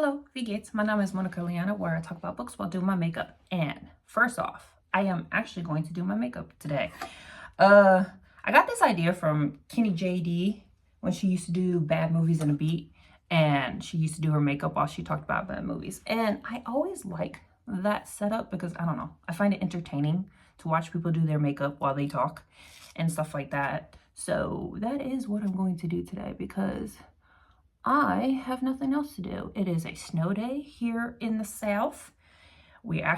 Hello, wie geht's? My name is Monica Liana, where I talk about books while doing my makeup. And first off, I am actually going to do my makeup today. I got this idea from Kenny JD when she used to do Bad Movies in a Beat, and she used to do her makeup while she talked about bad movies. And I always like that setup because, I don't know, I find it entertaining to watch people do their makeup while they talk and stuff like that. So that is what I'm going to do today because I have nothing else to do. It is a snow day here in the South. I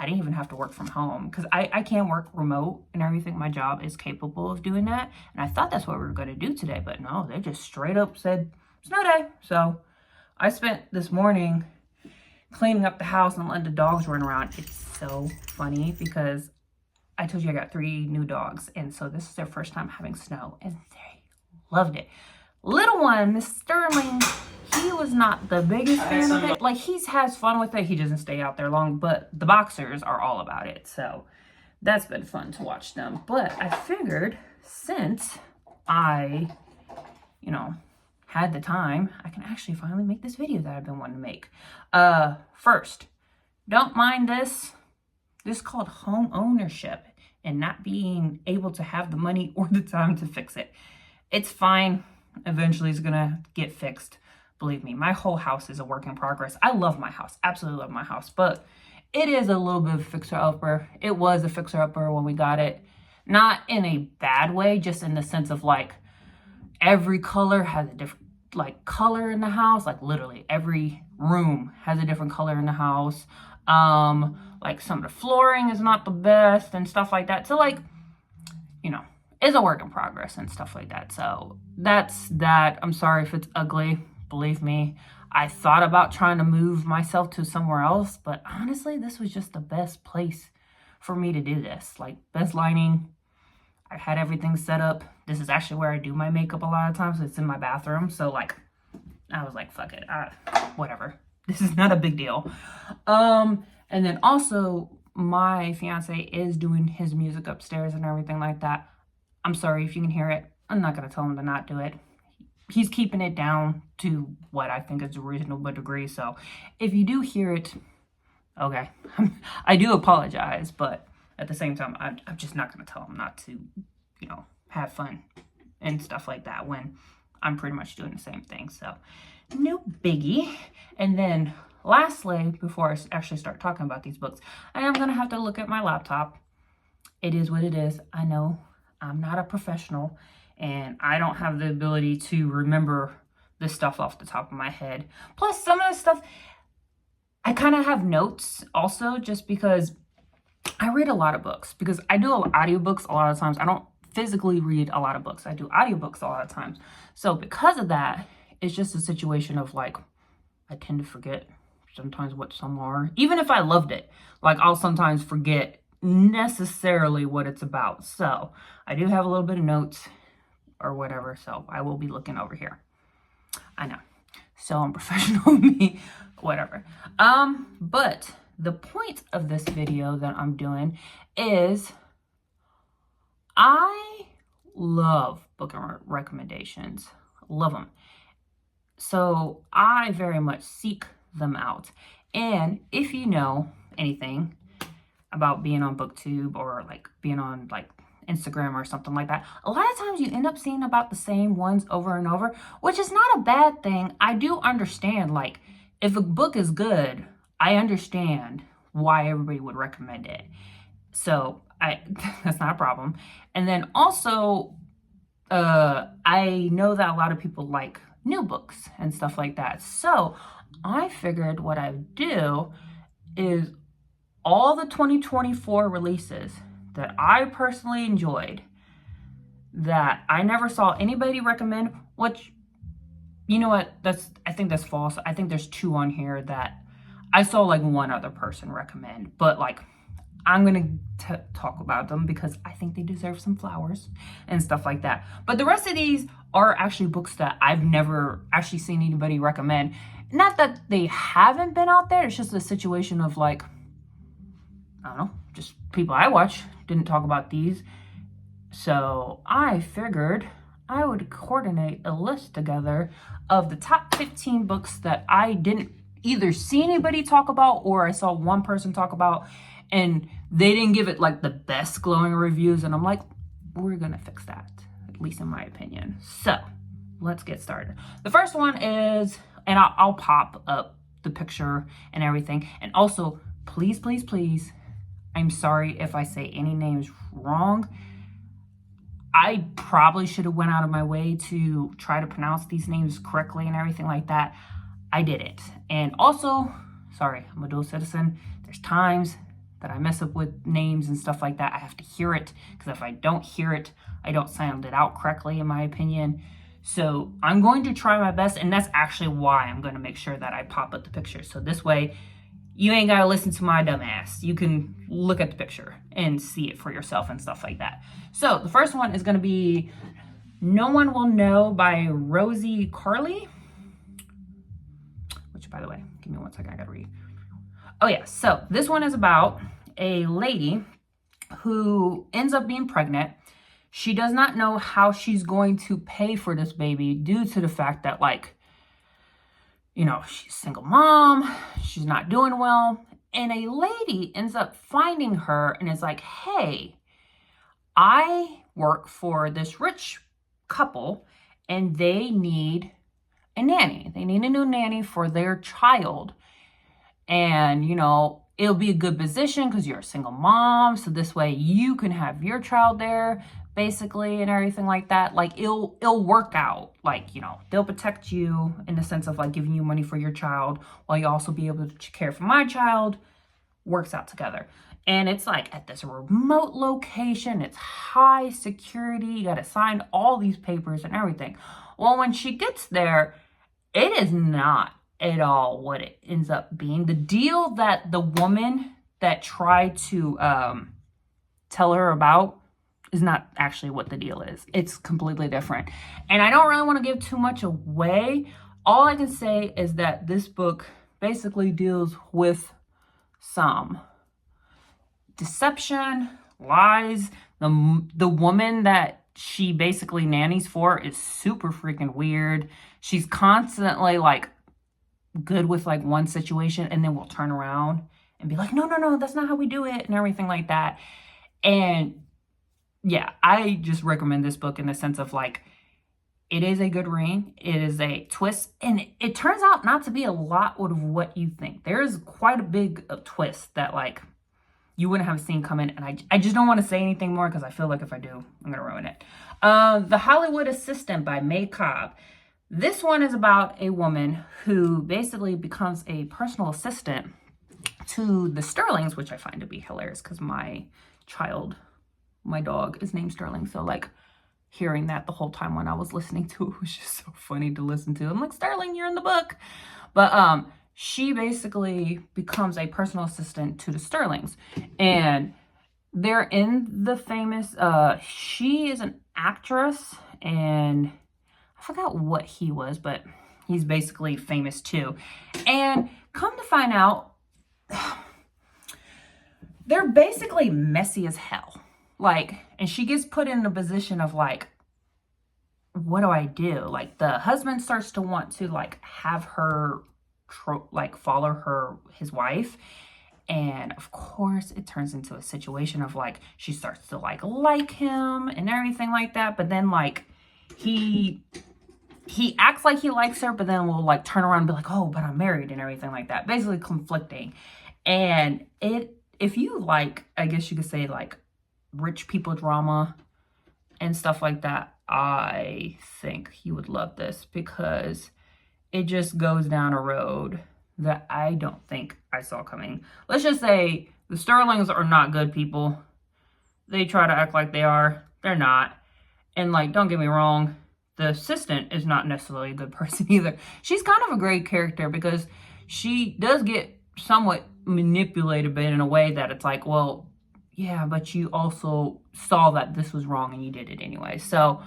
didn't even have to work from home because I can work remote and everything. My job is capable of doing that. And I thought that's what we were going to do today, but no, they just straight up said snow day. So I spent this morning cleaning up the house and letting the dogs run around. It's so funny because I told you I got 3 new dogs. And so this is their first time having snow and they loved it. Little one, Miss Sterling, he was not the biggest fan of it. Like, he has fun with it. He doesn't stay out there long, but the boxers are all about it. So that's been fun to watch them. But I figured since I, had the time, I can actually finally make this video that I've been wanting to make. First, don't mind this. This is called home ownership and not being able to have the money or the time to fix it. It's fine. Eventually it's gonna get fixed. Believe me, my whole house is a work in progress. I love my house, absolutely love my house, but it is a little bit of a fixer-upper. It was a fixer-upper when we got it. Not in a bad way, just in the sense of like every color has a different color in the house. Like literally every room has a different color in the house. Like some of the flooring is not the best and stuff like that. So like, is a work in progress and stuff like that. So that's that. I'm sorry if it's ugly. Believe me, I thought about trying to move myself to somewhere else, but honestly, this was just the best place for me to do this. Like, best lighting. I had everything set up. This is actually where I do my makeup a lot of times. It's in my bathroom. So like, I was like, fuck it. Whatever. This is not a big deal. And then also my fiance is doing his music upstairs and everything like that. I'm sorry if you can hear it. I'm not going to tell him to not do it. He's keeping it down to what I think is a reasonable degree. So if you do hear it, okay, I do apologize. But at the same time, I'm just not going to tell him not to, have fun and stuff like that when I'm pretty much doing the same thing. So no biggie. And then lastly, before I actually start talking about these books, I am going to have to look at my laptop. It is what it is. I know. I'm not a professional and I don't have the ability to remember this stuff off the top of my head. Plus some of the stuff, I kind of have notes also just because I read a lot of books because I do audiobooks a lot of times. I don't physically read a lot of books. I do audiobooks a lot of times. So because of that, it's just a situation of like, I tend to forget sometimes what some are. Even if I loved it, like I'll sometimes forget necessarily what it's about. So I do have a little bit of notes or whatever, so I will be looking over here. I know, so unprofessional me, whatever. But the point of this video that I'm doing is I love book recommendations, love them. So I very much seek them out. And if you know anything about being on BookTube or like being on like Instagram or something like that, a lot of times you end up seeing about the same ones over and over, which is not a bad thing. I do understand, like, if a book is good, I understand why everybody would recommend it. So that's not a problem. And then also, I know that a lot of people like new books and stuff like that. So I figured what I would do is all the 2024 releases that I personally enjoyed that I never saw anybody recommend, which, you know what, I think that's false. I think there's 2 on here that I saw like one other person recommend, but like, I'm going to talk about them because I think they deserve some flowers and stuff like that. But the rest of these are actually books that I've never actually seen anybody recommend. Not that they haven't been out there. It's just a situation of like, I don't know, just people I watch didn't talk about these. So I figured I would coordinate a list together of the top 15 books that I didn't either see anybody talk about, or I saw one person talk about, and they didn't give it like the best glowing reviews. And I'm like, we're gonna fix that, at least in my opinion. So let's get started. The first one is, and I'll pop up the picture and everything. And also, please, please, please, I'm sorry if I say any names wrong. I probably should have went out of my way to try to pronounce these names correctly and everything like that. I didn't. And also, sorry, I'm a dual citizen. There's times that I mess up with names and stuff like that. I have to hear it, because if I don't hear it, I don't sound it out correctly, in my opinion. So I'm going to try my best, and that's actually why I'm going to make sure that I pop up the picture. So this way, you ain't got to listen to my dumb ass. You can look at the picture and see it for yourself and stuff like that. So the first one is going to be No One Will Know by Rosie Carly. Which, by the way, give me one second. I got to read. Oh, yeah. So this one is about a lady who ends up being pregnant. She does not know how she's going to pay for this baby due to the fact that, like, you know, she's a single mom, she's not doing well, and a lady ends up finding her and is like, hey, I work for this rich couple and they need a nanny. They need a new nanny for their child. And, you know, it'll be a good position because you're a single mom, so this way you can have your child there, basically, and everything like that. Like, it'll work out. Like, you know, they'll protect you in the sense of like giving you money for your child while you also be able to care for my child. Works out together. And it's like at this remote location. It's high security. You got to sign all these papers and everything. Well, when she gets there, it is not at all what it ends up being. The deal that the woman that tried to tell her about is not actually what the deal is. It's completely different. And I don't really want to give too much away. All I can say is that this book basically deals with some deception, lies. The woman that she basically nannies for is super freaking weird. She's constantly like good with like one situation and then will turn around and be like, no, that's not how we do it and everything like that. And yeah, I just recommend this book in the sense of like, it is a good read. It is a twist. And it turns out not to be a lot of what you think. There's quite a big twist that like you wouldn't have seen coming. And I just don't want to say anything more because I feel like if I do, I'm going to ruin it. The Hollywood Assistant by May Cobb. This one is about a woman who basically becomes a personal assistant to the Sterlings, which I find to be hilarious because my dog is named Sterling. So like hearing that the whole time when I was listening to it was just so funny to listen to. I'm like, Sterling, you're in the book. But she basically becomes a personal assistant to the Sterlings. And they're in the famous, she is an actress, and I forgot what he was, but he's basically famous too. And come to find out, they're basically messy as hell. Like, and she gets put in a position of like, what do I do? Like, the husband starts to want to like have her like follow his wife. And of course it turns into a situation of like, she starts to like him and everything like that. But then like, he acts like he likes her, but then will like turn around and be like, oh, but I'm married and everything like that. Basically conflicting. And if you like, I guess you could say like rich people drama and stuff like that, I think you would love this because it just goes down a road that I don't think I saw coming. Let's just say the Sterlings are not good people. They try to act like they are. They're not. And like, don't get me wrong, the assistant is not necessarily a good person either. She's kind of a great character because she does get somewhat manipulated, but in a way that it's like, well, yeah, but you also saw that this was wrong and you did it anyway. So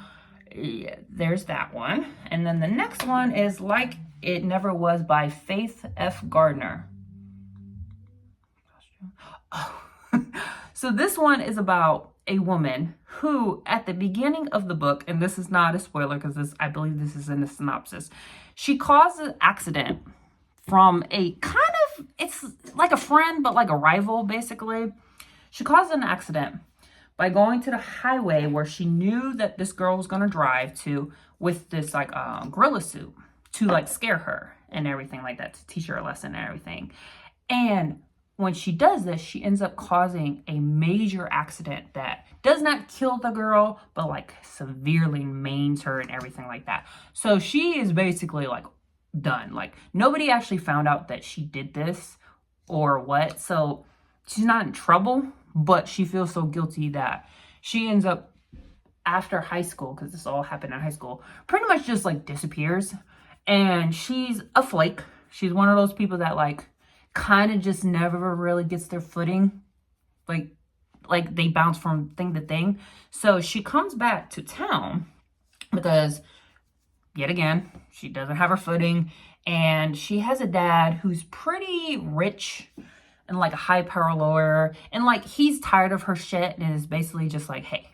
yeah, there's that one. And then the next one is Like It Never Was by Faith F. Gardner. Oh. So this one is about a woman who, at the beginning of the book, and this is not a spoiler because I believe this is in the synopsis, she caused an accident from a kind of, it's like a friend, but like a rival, basically. She caused an accident by going to the highway where she knew that this girl was going to drive to with this like gorilla suit to like scare her and everything like that, to teach her a lesson and everything. And when she does this, she ends up causing a major accident that does not kill the girl, but like severely maims her and everything like that. So she is basically like done. Like nobody actually found out that she did this or what. So she's not in trouble, but she feels so guilty that she ends up, after high school, because this all happened in high school, pretty much just like disappears. And she's a flake. She's one of those people that like kind of just never really gets their footing. Like they bounce from thing to thing. So she comes back to town because, yet again, she doesn't have her footing. And she has a dad who's pretty rich and like a high power lawyer. And like he's tired of her shit and is basically just like, hey,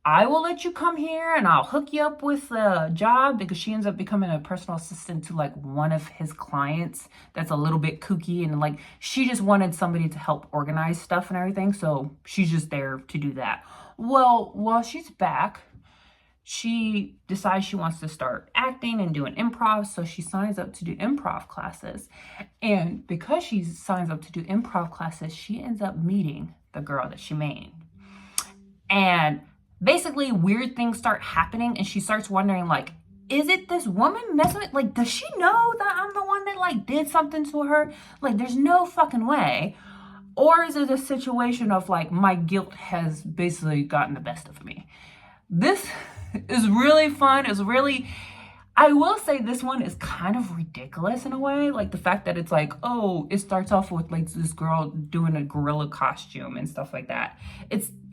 I will let you come here and I'll hook you up with a job, because she ends up becoming a personal assistant to like one of his clients that's a little bit kooky, and like she just wanted somebody to help organize stuff and everything. So she's just there to do that. Well, while she's back, she decides she wants to start acting and doing improv. So she signs up to do improv classes. And because she signs up to do improv classes, she ends up meeting the girl that she made. And basically weird things start happening, and she starts wondering, like, is it this woman messing with, like, does she know that I'm the one that like did something to her? Like, there's no fucking way. Or is it a situation of like my guilt has basically gotten the best of me? This is really fun. It's really, I will say this one is kind of ridiculous in a way. Like the fact that it's like, oh, it starts off with like this girl doing a gorilla costume and stuff like that.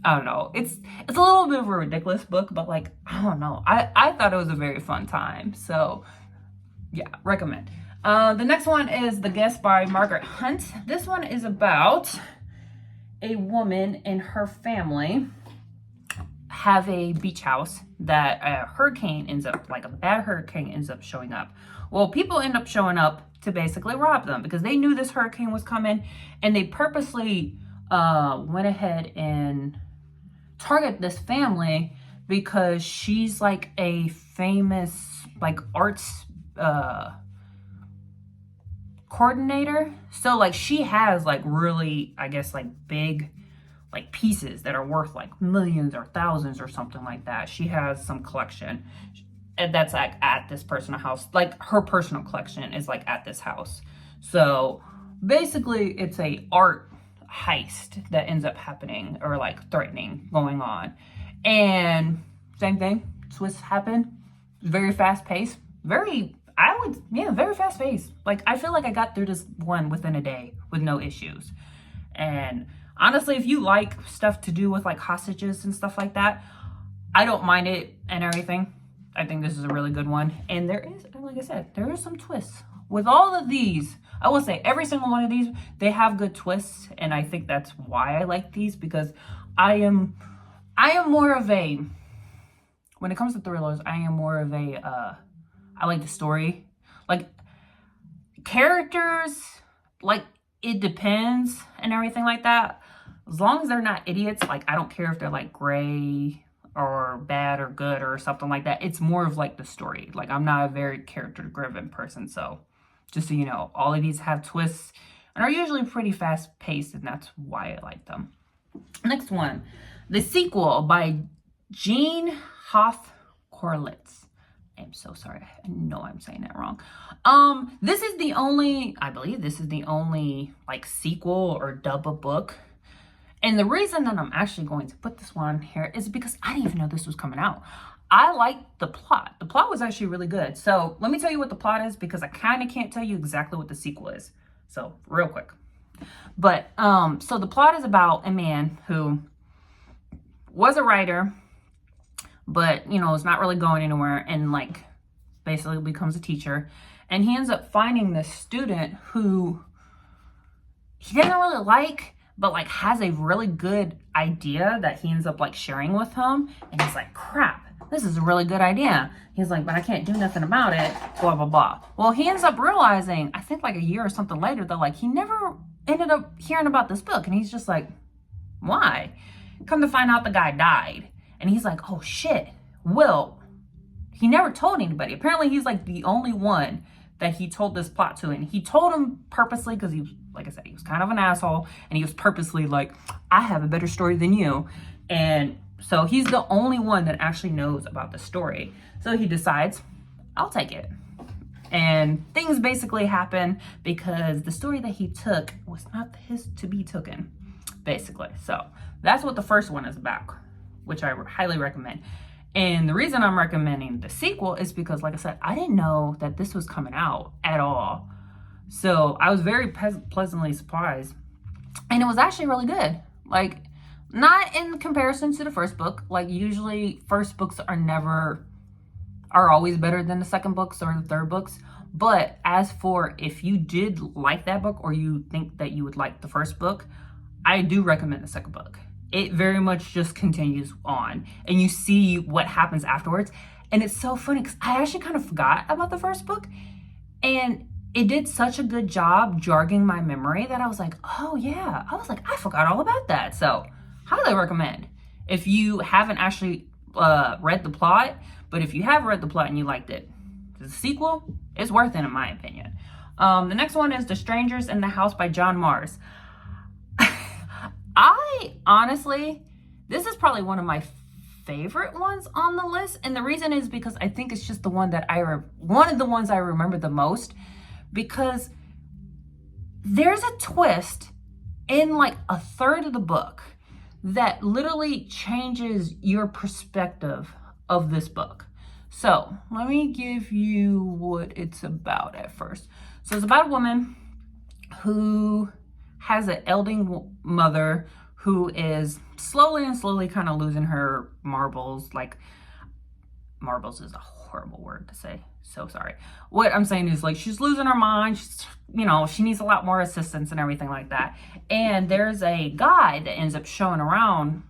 I don't know. It's a little bit of a ridiculous book, but like, I don't know. I thought it was a very fun time. So yeah, recommend. The next one is The Guest by Margaret Hunt. This one is about a woman and her family have a beach house that a hurricane ends up, like a bad hurricane ends up showing up. Well, people end up showing up to basically rob them because they knew this hurricane was coming, and they purposely went ahead and target this family because she's like a famous like arts coordinator. So like she has like really, I guess, like big like pieces that are worth like millions or thousands or something like that. She has some collection, and that's like at this personal house. Like her personal collection is like at this house. So basically it's a art heist that ends up happening, or like threatening going on. And same thing, twists happen. Very fast paced. Very fast paced. Like I feel like I got through this one within a day with no issues. And honestly, if you like stuff to do with like hostages and stuff like that, I don't mind it and everything. I think this is a really good one. And there is, like I said, there are some twists. With all of these, I will say every single one of these, they have good twists. And I think that's why I like these, because I am more of a, when it comes to thrillers, I am more of a, I like the story. Like characters, like it depends and everything like that. As long as they're not idiots, like I don't care if they're like gray or bad or good or something like that. It's more of like the story. Like I'm not a very character driven person. So just so you know, all of these have twists and are usually pretty fast paced, and that's why I like them. Next one, The Sequel by Jean Hoff Corlitz. I'm so sorry. I know I'm saying that wrong. This is the only, I believe this is the only like sequel or dub a book. And the reason that I'm actually going to put this one here is because I didn't even know this was coming out. I liked the plot. The plot was actually really good. So let me tell you what the plot is, because I kind of can't tell you exactly what the sequel is. So real quick. But so the plot is about a man who was a writer, but you know, it's not really going anywhere, and like basically becomes a teacher. And he ends up finding this student who he doesn't really like, but like has a really good idea that he ends up like sharing with him. And he's like, crap, this is a really good idea. He's like, but I can't do nothing about it, blah, blah, blah. Well, he ends up realizing, I think like a year or something later, that like he never ended up hearing about this book. And he's just like, why? Come to find out the guy died. And he's like, oh shit. Well, he never told anybody. Apparently he's like the only one that he told this plot to. And he told him purposely because he was, like I said, he was kind of an asshole. And he was purposely like, I have a better story than you. And so he's the only one that actually knows about the story. So he decides, I'll take it. And things basically happen because the story that he took was not his to be taken, basically. So that's what the first one is about, which I highly recommend. And the reason I'm recommending the sequel is because, like I said, I didn't know that this was coming out at all. So I was very pleasantly surprised. And it was actually really good. Like, not in comparison to the first book. Like, usually first books are always better than the second books or the third books. But as for if you did like that book or you think that you would like the first book, I do recommend the second book. It very much just continues on and you see what happens afterwards. And it's so funny because I actually kind of forgot about the first book, and it did such a good job jogging my memory that I was like, oh yeah, I forgot all about that. So highly recommend if you haven't actually read the plot, but if you have read the plot and you liked it, the sequel is worth it in my opinion. The next one is The Strangers in the House by John Marrs. I honestly, this is probably one of my favorite ones on the list, and the reason is because I think it's just the one that one of the ones I remember the most, because there's a twist in like a third of the book that literally changes your perspective of this book. So let me give you what it's about at first. So it's about a woman who has an elderly mother who is slowly kind of losing her marbles. Like, marbles is a horrible word to say. So sorry. What I'm saying is, like, she's losing her mind. She's, she needs a lot more assistance and everything like that. And there's a guy that ends up showing around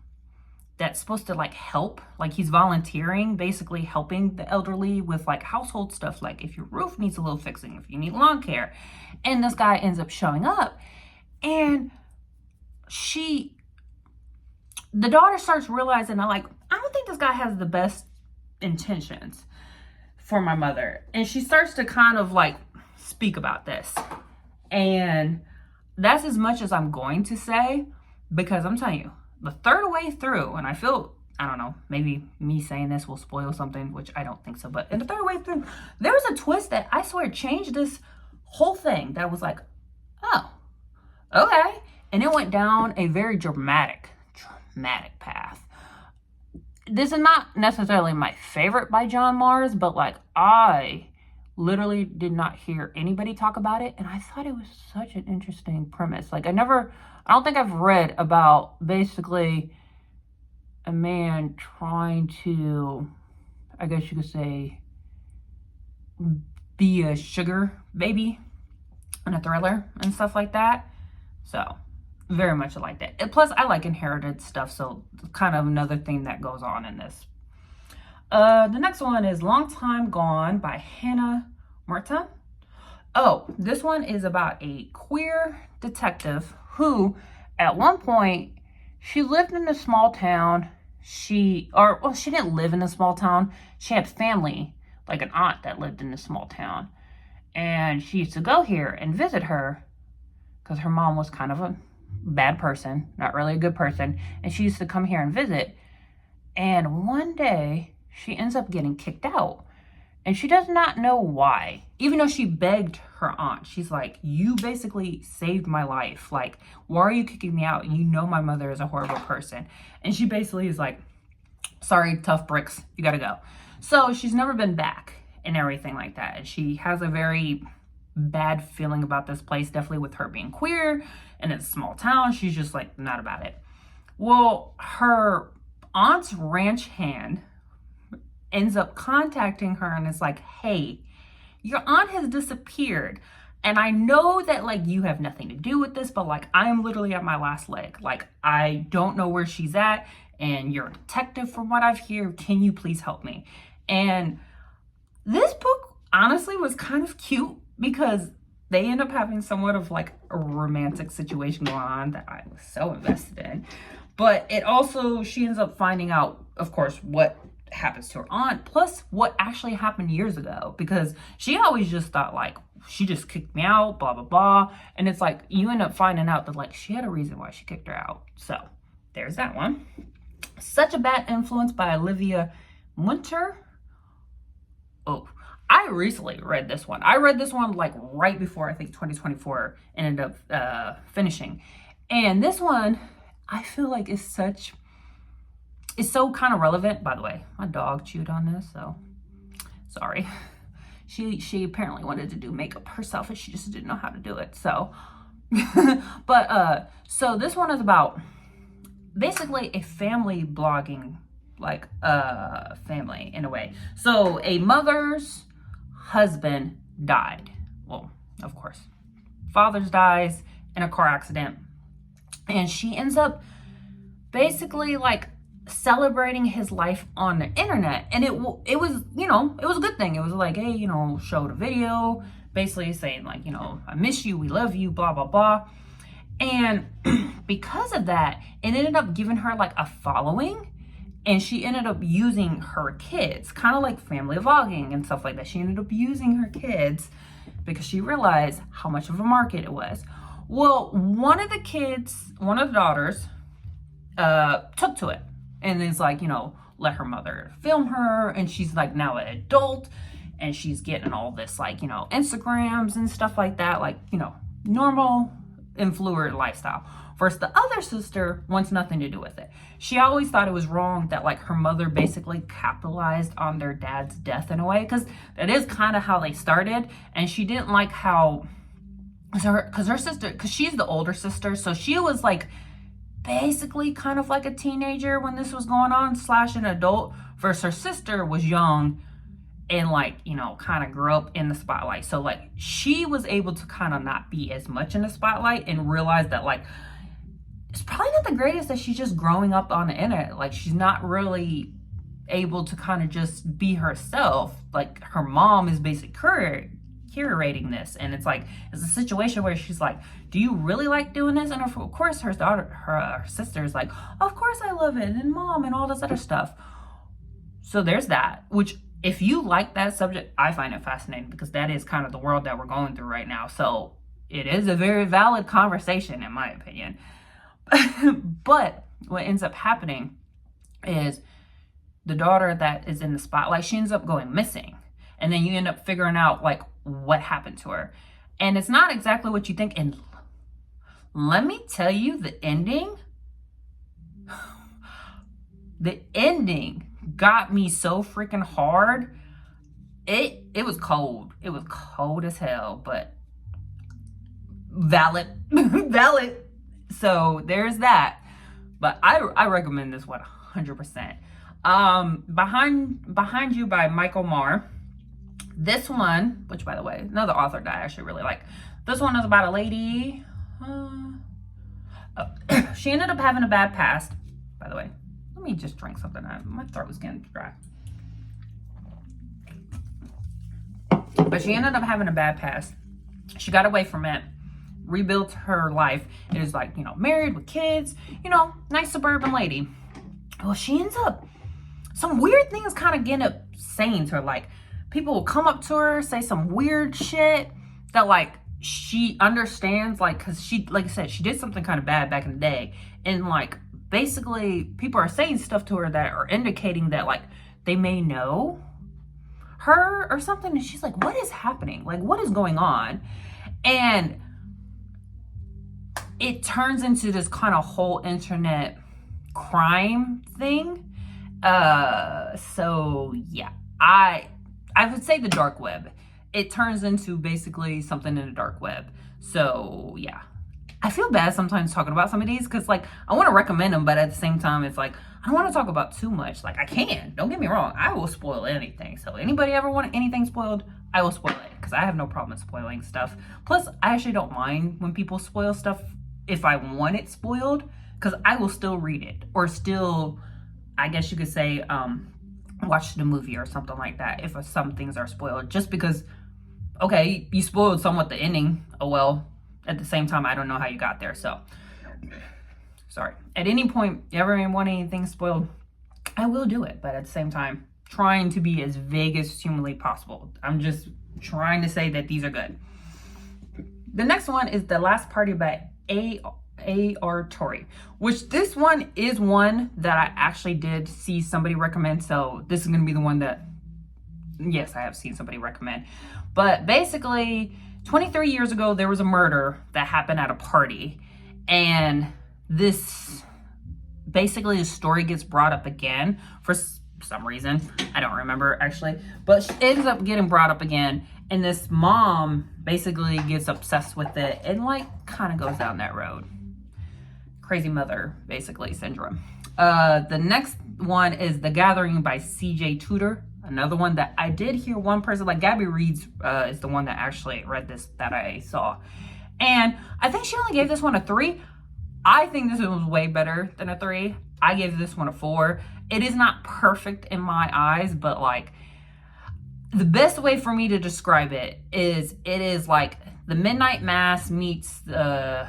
that's supposed to like help. Like, he's volunteering, basically helping the elderly with like household stuff. Like if your roof needs a little fixing, if you need lawn care. And this guy ends up showing up. And the daughter starts realizing, I don't think this guy has the best intentions for my mother. And she starts to kind of like speak about this. And that's as much as I'm going to say, because I'm telling you, the third way through, and I don't know, maybe me saying this will spoil something, which I don't think so, but in the third way through, there was a twist that I swear changed this whole thing that was like, oh, okay. And it went down a very dramatic path. This is not necessarily my favorite by John Marrs, but like I literally did not hear anybody talk about it, and I thought it was such an interesting premise. Like I don't think I've read about basically a man trying to, I guess you could say, be a sugar baby in a thriller and stuff like that. So very much like that. And plus, I like inherited stuff, so kind of another thing that goes on in this. The next one is Long Time Gone by Hannah Martin. Oh, this one is about a queer detective who, at one point, she lived in a small town. She didn't live in a small town. She had family, like an aunt that lived in a small town. And she used to go here and visit her because her mom was kind of a bad person, not really a good person. And she used to come here and visit. And one day, she ends up getting kicked out. And she does not know why. Even though she begged her aunt. She's like, you basically saved my life. Like, why are you kicking me out? You know my mother is a horrible person. And she basically is like, sorry, tough bricks. You gotta go. So she's never been back and everything like that. And she has a very bad feeling about this place, definitely with her being queer. And it's a small town. She's just like, not about it. Well, her aunt's ranch hand ends up contacting her and it's like, hey, your aunt has disappeared. And I know that like you have nothing to do with this, but like I am literally at my last leg. Like I don't know where she's at. and you're a detective from what I've heard. Can you please help me? And this book honestly was kind of cute because they end up having somewhat of like a romantic situation going on that I was so invested in. But it also, she ends up finding out, of course, what happens to her aunt, plus what actually happened years ago, because she always just thought like, she just kicked me out, blah, blah, blah. And it's like, you end up finding out that like, she had a reason why she kicked her out. So there's that one. Such a Bad Influence by Olivia Munter. Oh, I recently read this one. I read this one like right before I think 2024 ended up finishing. And this one, I feel like is so kind of relevant. By the way, my dog chewed on this, so sorry. She apparently wanted to do makeup herself and she just didn't know how to do it. So, but so this one is about basically a family blogging, like family in a way. So a mother's husband died. Well, of course, father's dies in a car accident, and she ends up basically like celebrating his life on the internet. And it was, you know, it was a good thing. It was like, hey, you know, showed a video basically saying like, you know, I miss you, we love you, blah, blah, blah. And because of that, it ended up giving her like a following, and she ended up using her kids, kind of like family vlogging and stuff like that. She ended up using her kids because she realized how much of a market it was. Well, one of the daughters took to it and is like, you know, let her mother film her, and she's like now an adult and she's getting all this like, you know, Instagrams and stuff like that, like, you know, normal influencer lifestyle. Versus the other sister wants nothing to do with it. She always thought it was wrong that like her mother basically capitalized on their dad's death in a way, because that is kind of how they started. And she didn't like how, because her sister, because she's the older sister, so she was like basically kind of like a teenager when this was going on, slash an adult, versus her sister was young and like, you know, kind of grew up in the spotlight. So like she was able to kind of not be as much in the spotlight and realize that like it's probably not the greatest that she's just growing up on the internet. Like she's not really able to kind of just be herself. Like her mom is basically curating this, and it's like it's a situation where she's like, do you really like doing this? And of course her daughter, her sister is like, of course I love it, and mom and all this other stuff. So there's that, which if you like that subject, I find it fascinating because that is kind of the world that we're going through right now. So it is a very valid conversation in my opinion. But what ends up happening is the daughter that is in the spotlight, she ends up going missing, and then you end up figuring out like what happened to her, and it's not exactly what you think. And let me tell you, the ending got me so freaking hard. It was cold. It was cold as hell, but valid. Valid. So there's that. But I recommend this one 100%. Behind You by Michael Marr. This one, which by the way, another author that I actually really like. This one is about a lady. She ended up having a bad past. By the way, let me just drink something. My throat was getting dry. But she ended up having a bad past. She got away from it, rebuilt her life. It is like, you know, married with kids, you know, nice suburban lady. Well, she ends up, some weird things kind of get up saying to her. Like, people will come up to her, say some weird shit that like she understands, like, because she, like I said, she did something kind of bad back in the day. And like, basically, people are saying stuff to her that are indicating that like they may know her or something. And she's like, what is happening? Like, what is going on? And it turns into this kind of whole internet crime thing. So yeah, I would say the dark web. It turns into basically something in the dark web. So yeah, I feel bad sometimes talking about some of these because like I want to recommend them, but at the same time it's like I don't want to talk about too much. Like I can, don't get me wrong, I will spoil anything. So anybody ever want anything spoiled, I will spoil it because I have no problem spoiling stuff. Plus I actually don't mind when people spoil stuff if I want it spoiled, because I will still read it, or still, I guess you could say, watch the movie or something like that if some things are spoiled, just because, okay, you spoiled somewhat the ending. Oh well, at the same time, I don't know how you got there, so sorry. At any point you ever want anything spoiled, I will do it, but at the same time, trying to be as vague as humanly possible. I'm just trying to say that these are good. The next one is The Last Party by A.R. Torrey, which this one is one that I actually did see somebody recommend. So this is going to be the one that, yes, I have seen somebody recommend. But basically, 23 years ago, there was a murder that happened at a party. And basically the story gets brought up again for some reason. I don't remember actually, but it ends up getting brought up again. And this mom basically gets obsessed with it and like kind of goes down that road. Crazy mother, basically, syndrome. The next one is The Gathering by C.J. Tudor. Another one that I did hear one person, like Gabby Reeds is the one that actually read this that I saw. And I think she only gave this one a 3. I think this one was way better than a 3. I gave this one a 4. It is not perfect in my eyes, but like the best way for me to describe it is like the Midnight Mass meets the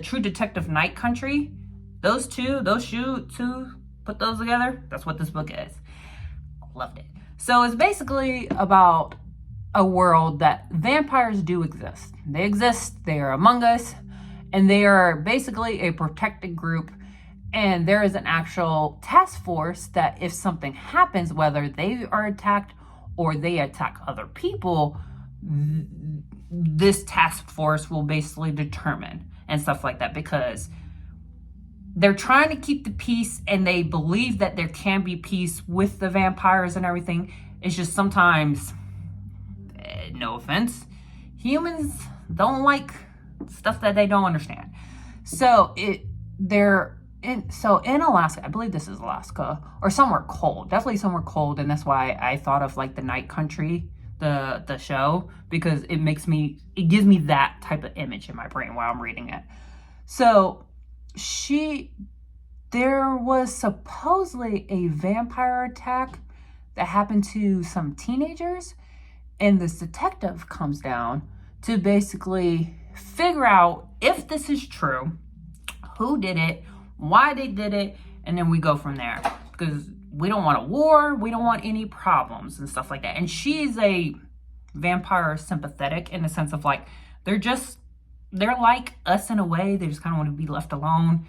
True Detective Night Country. Those two, put those together. That's what this book is. Loved it. So it's basically about a world that vampires do exist. They exist. They are among us. And they are basically a protected group. And there is an actual task force that if something happens, whether they are attacked or they attack other people, this task force will basically determine and stuff like that, because they're trying to keep the peace and they believe that there can be peace with the vampires and everything. It's just sometimes, no offense, humans don't like stuff that they don't understand. So in Alaska, I believe this is Alaska, or somewhere cold, definitely somewhere cold, and that's why I thought of like the Night Country, the show, because it gives me that type of image in my brain while I'm reading it. So there was supposedly a vampire attack that happened to some teenagers, and this detective comes down to basically figure out if this is true, who did it, why they did it, and then we go from there, because we don't want a war, we don't want any problems and stuff like that. And she's a vampire sympathetic in the sense of like, they're like us in a way. They just kind of want to be left alone.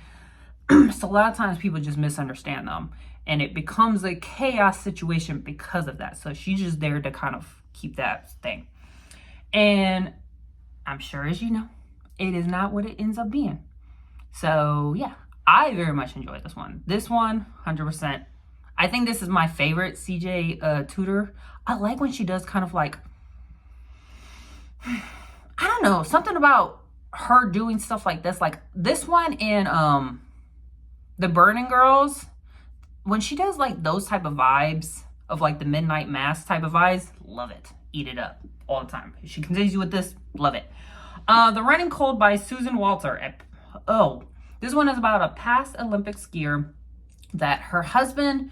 So a lot of times people just misunderstand them, and it becomes a chaos situation because of that. So she's just there to kind of keep that thing. And I'm sure, as you know, it is not what it ends up being. So yeah, I very much enjoyed this one. This one, 100%. I think this is my favorite CJ Tudor. I like when she does kind of like, I don't know, something about her doing stuff like this. Like this one in The Burning Girls, when she does like those type of vibes of like the Midnight Mass type of vibes, love it. Eat it up all the time. If she continues with this, love it. The Running Cold by Susan Walter. This one is about a past Olympic skier that her husband,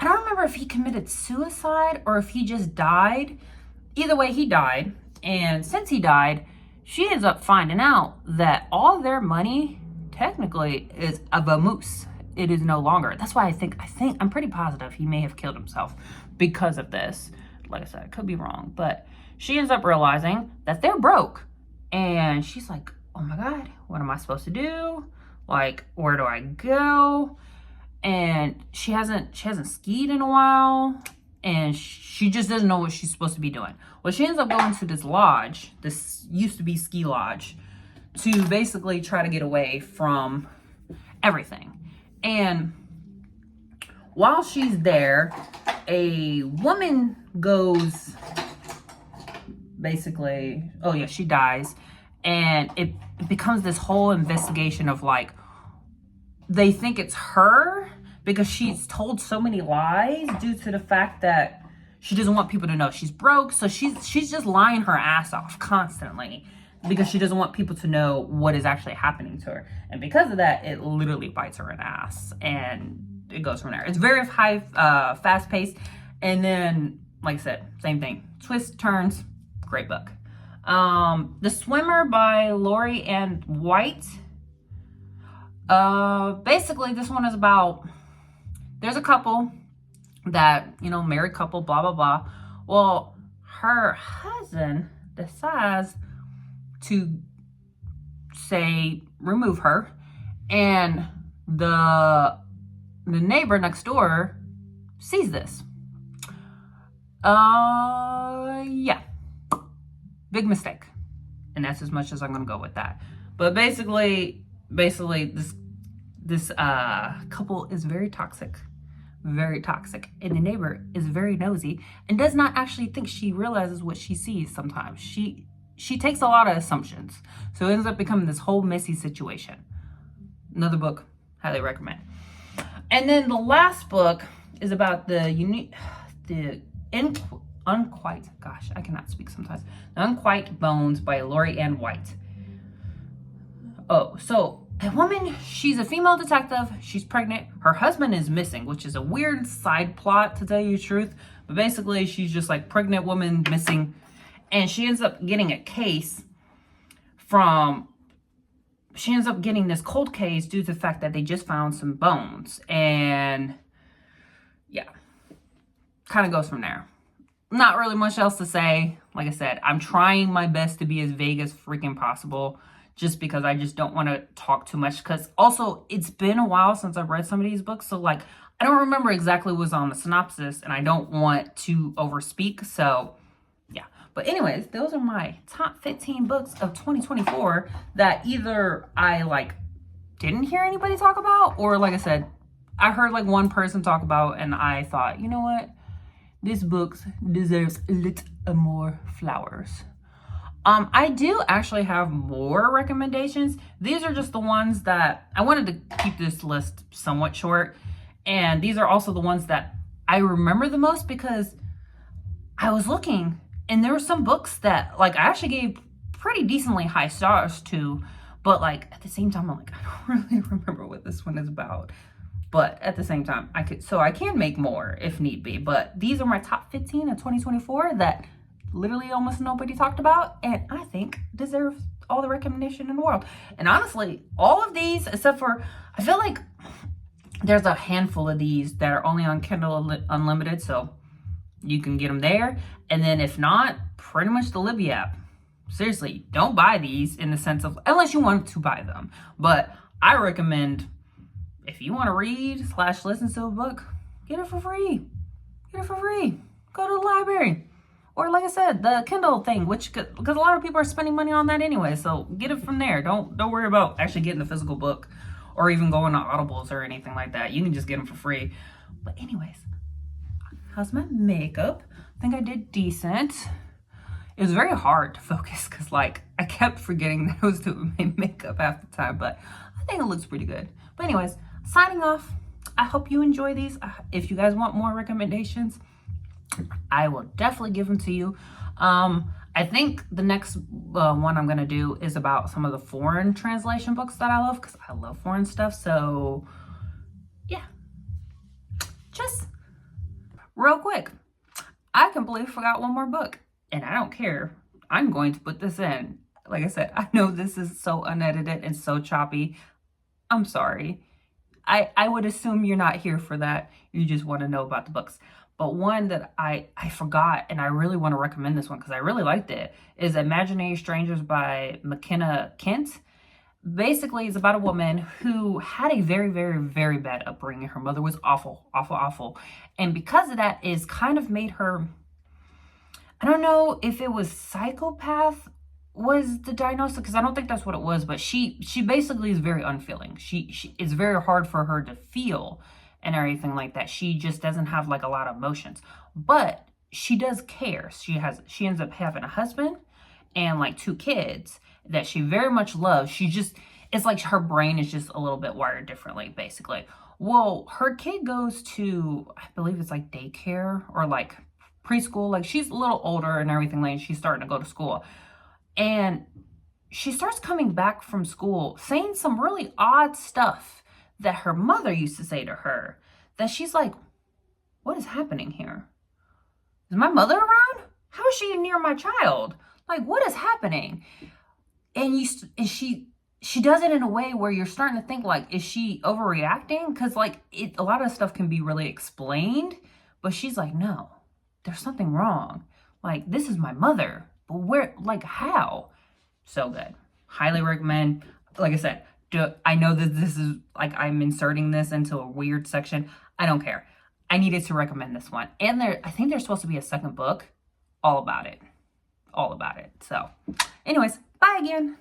I don't remember if he committed suicide or if he just died. Either way, he died. And since he died, she ends up finding out that all their money technically is a vamoose. It is no longer. That's why I'm pretty positive he may have killed himself because of this. Like I said, I could be wrong, but she ends up realizing that they're broke. And she's like, oh my God, what am I supposed to do? Like, where do I go? And she hasn't skied in a while, and she just doesn't know what she's supposed to be doing. Well, she ends up going to this lodge, this used to be ski lodge, to basically try to get away from everything. And while she's there, a woman goes, basically, she dies. And it becomes this whole investigation of like, they think it's her because she's told so many lies due to the fact that she doesn't want people to know she's broke. So she's just lying her ass off constantly because she doesn't want people to know what is actually happening to her. And because of that, it literally bites her in the ass, and it goes from there. It's very high, fast paced. And then, like I said, same thing. Twists, turns, great book. The Swimmer by Lori Ann White. Basically, this one is about, there's a couple that, you know, married couple, blah, blah, blah. Well, her husband decides to, say, remove her, and the neighbor next door sees this. Yeah. Big mistake. And that's as much as I'm gonna go with that. But basically this couple is very toxic. Very toxic. And the neighbor is very nosy and does not actually think she realizes what she sees sometimes. She takes a lot of assumptions. So it ends up becoming this whole messy situation. Another book, highly recommend. And then the last book is about Unquiet, gosh, I cannot speak sometimes. The Unquiet Bones by Lori Ann White. Oh, so a woman, she's a female detective, she's pregnant, her husband is missing, which is a weird side plot to tell you the truth. But basically, she's just like pregnant woman missing, and she ends up getting a case she ends up getting this cold case due to the fact that they just found some bones. And yeah, kind of goes from there. Not really much else to say. Like I said, I'm trying my best to be as vague as freaking possible, just because I just don't want to talk too much. Because also, it's been a while since I've read some of these books. So like, I don't remember exactly what was on the synopsis, and I don't want to overspeak. So yeah. But anyways, those are my top 15 books of 2024 that either I like didn't hear anybody talk about, or like I said, I heard like one person talk about, and I thought, you know what? This book deserves a little more flowers. I do actually have more recommendations. These are just the ones that I wanted to keep this list somewhat short. And these are also the ones that I remember the most, because I was looking and there were some books that like I actually gave pretty decently high stars to, but like at the same time, I'm like, I don't really remember what this one is about. But at the same time, I can make more if need be. But these are my top 15 of 2024 that literally almost nobody talked about, and I think deserve all the recognition in the world. And honestly, all of these, except for, I feel like there's a handful of these that are only on Kindle Unlimited, so you can get them there. And then if not, pretty much the Libby app. Seriously, don't buy these in the sense of, unless you want to buy them. But I recommend, if you want to read / listen to a book, get it for free. Get it for free. Go to the library. Or like I said, the Kindle thing, which, because a lot of people are spending money on that anyway, so get it from there. Don't worry about actually getting the physical book or even going to Audibles or anything like that. You can just get them for free. But anyways, how's my makeup? I think I did decent. It was very hard to focus because like I kept forgetting that I was doing my makeup half the time, but I think it looks pretty good. But anyways, signing off. I hope you enjoy these. If you guys want more recommendations, I will definitely give them to you. I think the next one I'm going to do is about some of the foreign translation books that I love, because I love foreign stuff. So yeah, just real quick, I completely forgot one more book, and I don't care. I'm going to put this in. Like I said, I know this is so unedited and so choppy. I'm sorry. I would assume you're not here for that. You just want to know about the books. But one that I forgot, and I really want to recommend this one because I really liked it, is Imaginary Strangers by McKenna Kent. Basically, it's about a woman who had a very, very, very bad upbringing. Her mother was awful, awful, awful. And because of that, is kind of made her, I don't know if it was psychopath was the diagnosis, because I don't think that's what it was, but she basically is very unfeeling. It's very hard for her to feel and everything like that. She just doesn't have like a lot of emotions, but she does care. She ends up having a husband and like 2 kids that she very much loves. It's like her brain is just a little bit wired differently, basically. Well, her kid goes to, I believe it's like daycare or like preschool. Like she's a little older and everything, like she's starting to go to school. And she starts coming back from school saying some really odd stuff that her mother used to say to her, that she's like, what is happening here? Is my mother around? How is she near my child? Like, what is happening? And she does it in a way where you're starting to think, like, is she overreacting? Because, like, a lot of stuff can be really explained, but she's like, no, there's something wrong. Like, this is my mother, but where, like, how? So good. Highly recommend. Like I said, I know that this is, like, I'm inserting this into a weird section. I don't care. I needed to recommend this one. And I think there's supposed to be a second book all about it. All about it. So, anyways, bye again.